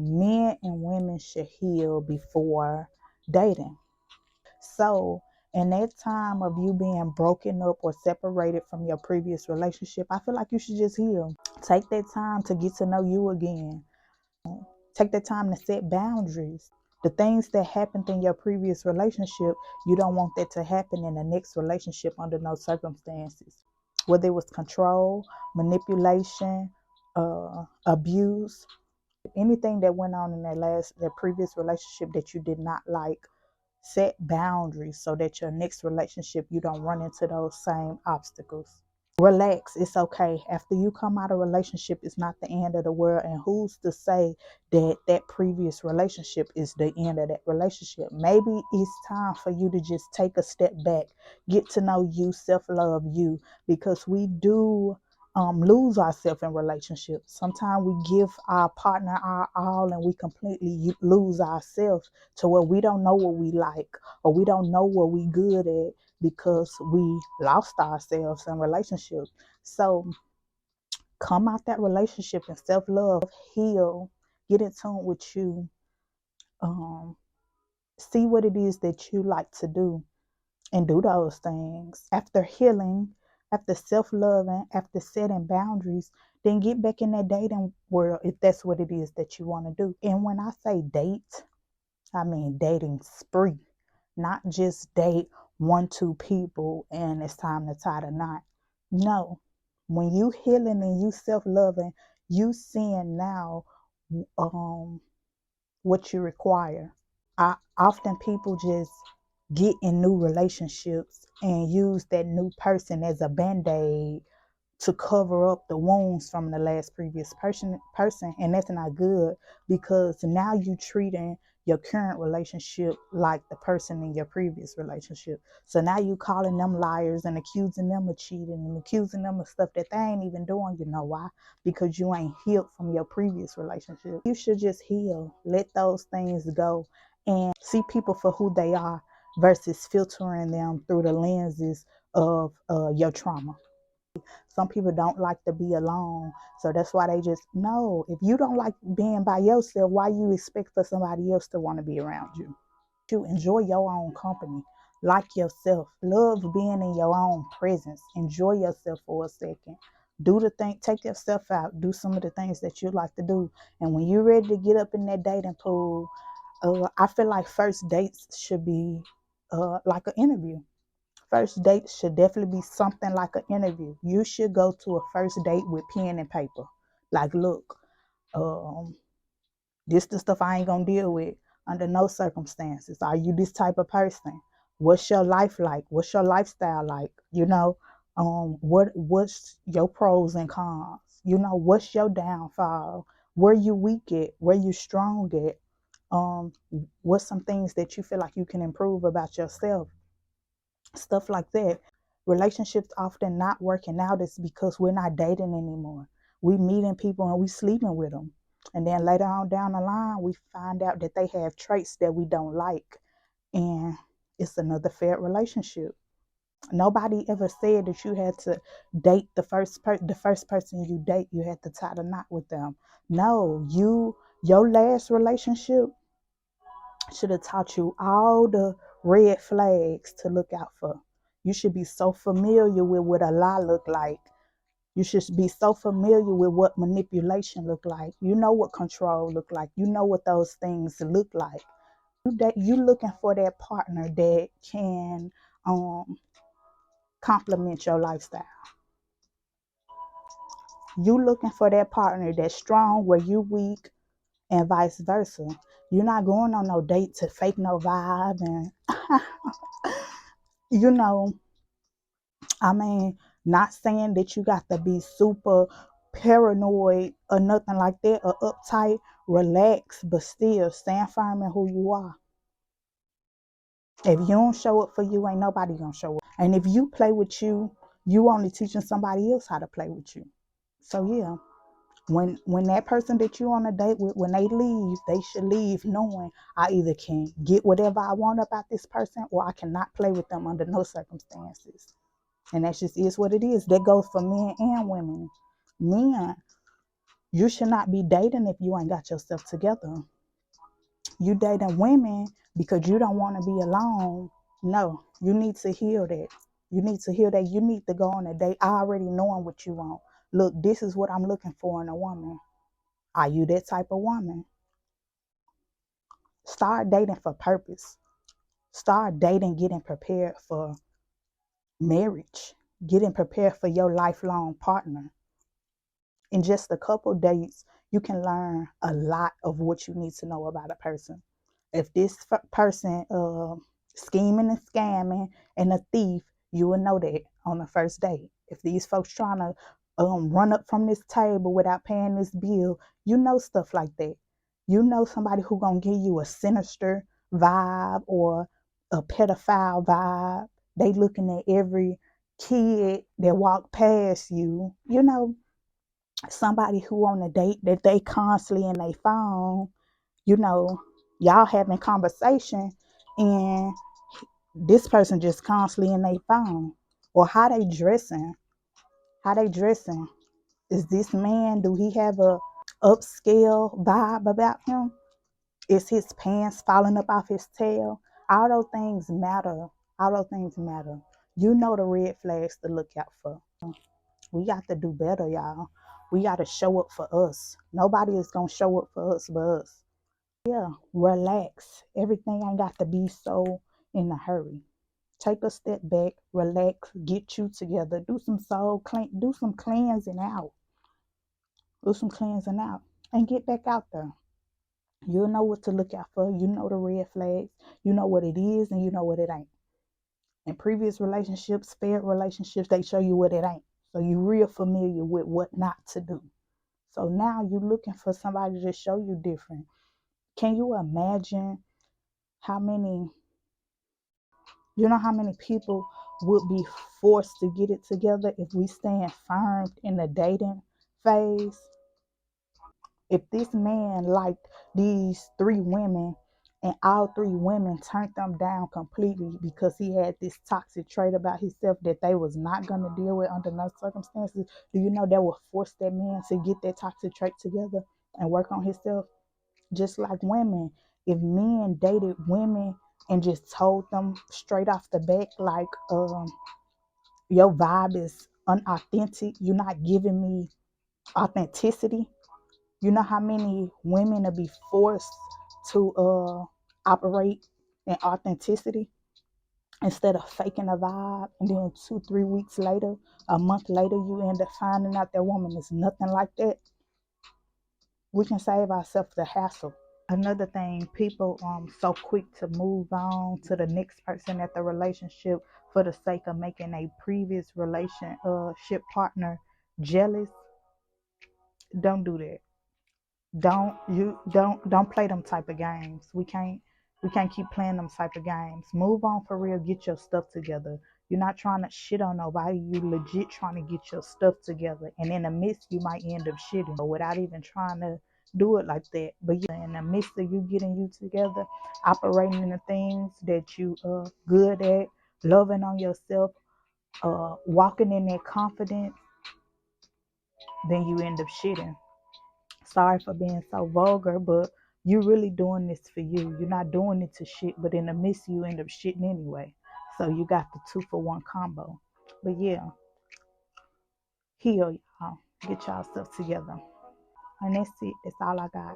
Men and women should heal before dating. So, in that time of you being broken up or separated from your previous relationship, I feel like you should just heal. Take that time to get to know you again. Take that time to set boundaries. The things that happened in your previous relationship, you don't want that to happen in the next relationship under no circumstances. Whether it was control, manipulation, abuse, anything that went on in that previous relationship that you did not like, set boundaries so that your next relationship you don't run into those same obstacles. Relax, it's okay. After you come out of a relationship, it's not the end of the world. And who's to say that that previous relationship is the end of that relationship? Maybe it's time for you to just take a step back, get to know you, self-love you, because we do lose ourselves in relationships. Sometimes we give our partner our all and we completely lose ourselves to where we don't know what we like or we don't know what we good at because we lost ourselves in relationships. So come out that relationship and self-love, heal, get in tune with you, um, see what it is that you like to do and do those things. After healing, after self-loving, after setting boundaries, then get back in that dating world if that's what it is that you want to do. And when I say date, I mean dating spree, not just date one, two people and it's time to tie the knot. No, when you healing and you self-loving, you seeing now what you require. Often people just get in new relationships and use that new person as a band-aid to cover up the wounds from the last previous person, and that's not good because now you treating your current relationship like the person in your previous relationship. So now you calling them liars and accusing them of cheating and accusing them of stuff that they ain't even doing. You know why? Because you ain't healed from your previous relationship. You should just heal, let those things go, and see people for who they are versus filtering them through the lenses of your trauma. Some people don't like to be alone, so that's why they just no. If you don't like being by yourself, why you expect for somebody else to want to be around you? You enjoy your own company, like yourself, love being in your own presence, enjoy yourself for a second. Do the thing, take yourself out, do some of the things that you like to do, and when you're ready to get up in that dating pool, I feel like first dates should be like an interview. First date should definitely be something like an interview. You should go to a first date with pen and paper. Like, look, um, this the stuff I ain't gonna deal with under no circumstances. Are you this type of person? What's your life like? What's your lifestyle like? What's your pros and cons? What's your downfall? Where you weak at? Where you strong at? Um, what's some things that you feel like you can improve about yourself? Stuff like that. Relationships often not working out is because we're not dating anymore. We meeting people and we sleeping with them. And then later on down the line, we find out that they have traits that we don't like. And it's another failed relationship. Nobody ever said that you had to date the first person you date, you had to tie the knot with them. No, your last relationship should have taught you all the red flags to look out for. You should be so familiar with what a lie look like. You should be so familiar with what manipulation look like. You know what control look like. You know what those things look like. You looking for that partner that can complement your lifestyle. You looking for that partner that's strong where you weak and vice versa. You're not going on no date to fake no vibe and you know, I mean, not saying that you got to be super paranoid or nothing like that or uptight, relax, but still stand firm in who you are. If you don't show up for you, ain't nobody gonna show up. And if you play with you, you only teaching somebody else how to play with you. So yeah, when that person that you on a date with, when they leave, they should leave knowing I either can get whatever I want about this person or I cannot play with them under no circumstances. And that just is what it is. That goes for men and women. Men, You should not be dating if you ain't got yourself together. You dating women because you don't want to be alone. No, you need to heal that. You need to heal that. You need to go on a date already knowing what you want. Look, this is what I'm looking for in a woman. Are you that type of woman? Start dating for purpose. Start dating, getting prepared for marriage, getting prepared for your lifelong partner. In just a couple dates, you can learn a lot of what you need to know about a person. If this person scheming and scamming and a thief, you will know that on the first date. If these folks trying to run up from this table without paying this bill, you know stuff like that. You know somebody who gonna give you a sinister vibe or a pedophile vibe. They looking at every kid that walk past you. You know, somebody who on a date that they constantly in their phone, you know, y'all having conversation and this person just constantly in their phone. Or how they dressing. Is this man, do he have a upscale vibe about him? Is his pants falling up off his tail? All those things matter. All those things matter. You know the red flags to look out for. We got to do better, y'all. We got to show up for us. Nobody is going to show up for us but us. Yeah, relax. Everything ain't got to be so in a hurry. Take a step back, relax, get you together, do some soul clean, do some cleansing out. Do some cleansing out and get back out there. You'll know what to look out for. You know the red flags. You know what it is and you know what it ain't. In previous relationships, failed relationships, they show you what it ain't. So you're real familiar with what not to do. So now you're looking for somebody to show you different. Can you imagine how many, how many people would be forced to get it together if we stand firm in the dating phase? If this man liked these three women and all three women turned them down completely because he had this toxic trait about himself that they was not going to deal with under no circumstances, do you know that would force that man to get that toxic trait together and work on himself? Just like women, if men dated women and just told them straight off the back, like, your vibe is unauthentic, you're not giving me authenticity, you know how many women will be forced to operate in authenticity instead of faking a vibe, and then 2 3 weeks later, a month later, you end up finding out that woman is nothing like that. We can save ourselves the hassle. Another thing, people so quick to move on to the next person at the relationship for the sake of making a previous relationship partner jealous. Don't do that. Don't play them type of games. We can't keep playing them type of games. Move on for real. Get your stuff together. You're not trying to shit on nobody. You legit trying to get your stuff together. And in the midst, you might end up shitting, but without even trying to do it like that. But yeah, in the midst of you getting you together, operating in the things that you good at, loving on yourself, walking in that confidence, then you end up shitting. Sorry for being so vulgar, but you really doing this for you. You're not doing it to shit, but in the midst, you end up shitting anyway. So you got the 2-for-1 combo. But yeah, heal y'all. Get y'all stuff together. And that's it. That's all I got.